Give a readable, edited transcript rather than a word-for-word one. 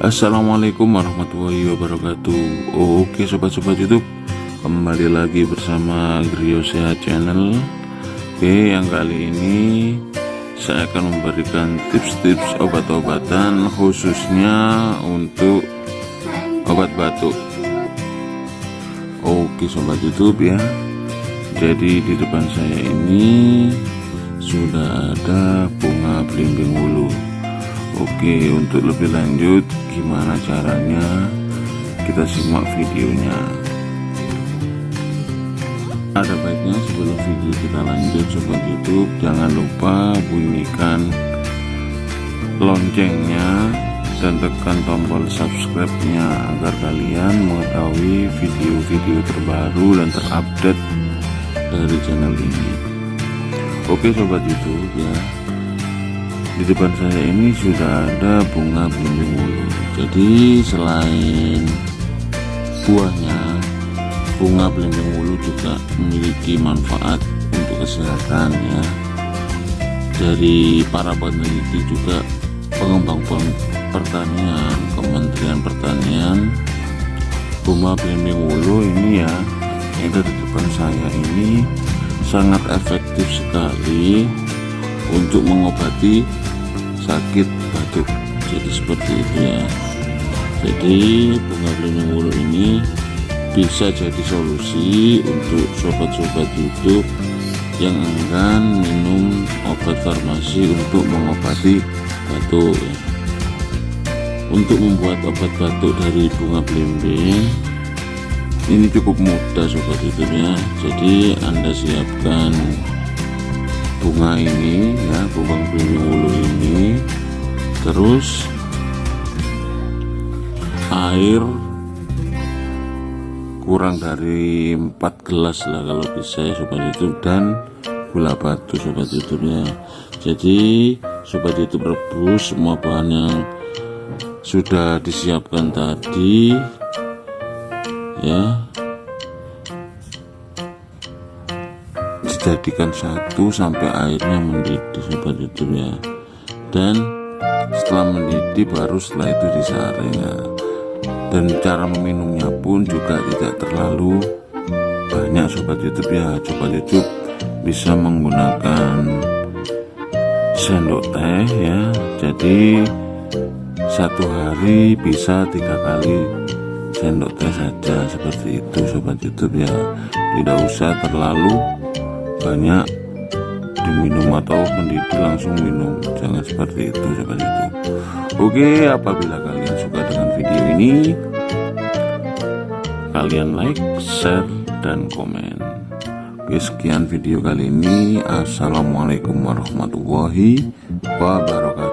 Assalamualaikum warahmatullahi wabarakatuh. Oke sobat-sobat YouTube, kembali lagi bersama Grio Sehat Channel. Oke, yang kali ini saya akan memberikan tips-tips obat-obatan khususnya untuk obat batuk. Oke sobat YouTube ya, jadi di depan saya ini sudah ada bunga belimbing wulu. Oke, untuk lebih lanjut gimana caranya, kita simak videonya. Ada baiknya sebelum video kita lanjut sobat YouTube, jangan lupa bunyikan loncengnya dan tekan tombol subscribe-nya agar kalian mengetahui video-video terbaru dan terupdate dari channel ini. Oke sobat YouTube ya, di depan saya ini sudah ada bunga belimbing wulu. Jadi selain buahnya, bunga belimbing wulu juga memiliki manfaat untuk kesehatan ya. Dari para peneliti juga pengembang pertanian, Kementerian Pertanian, bunga belimbing wulu ini ya, yang ada di depan saya ini sangat efektif sekali untuk mengobati sakit batuk. Jadi seperti itu ya. Jadi bunga belimbing wulu ini bisa jadi solusi untuk sobat-sobat YouTube yang enggan minum obat farmasi untuk mengobati batuk ya. Untuk membuat obat batuk dari bunga belimbing ini cukup mudah sobat YouTube ya. Jadi Anda siapkan bunga ini ya, bunga belimbing wulu ini, terus air kurang dari 4 gelas lah kalau bisa ya sobat YouTube, dan gula batu sobat YouTube ya. Jadi sobat YouTube rebus semua bahan yang sudah disiapkan tadi ya, dijadikan satu sampai airnya mendidih sobat YouTube ya. Dan setelah mendidih baru setelah itu disaring ya. Dan cara meminumnya pun juga tidak terlalu banyak sobat YouTube ya. Sobat YouTube bisa menggunakan sendok teh ya. Jadi satu hari bisa 3 kali sendok teh saja, seperti itu sobat YouTube ya. Tidak usah terlalu banyak diminum atau mendidih langsung minum, jangan seperti itu sobat YouTube. Oke, apabila kalian suka dengan video ini, kalian like, share, dan komen. Oke, sekian video kali ini. Assalamualaikum warahmatullahi wabarakatuh.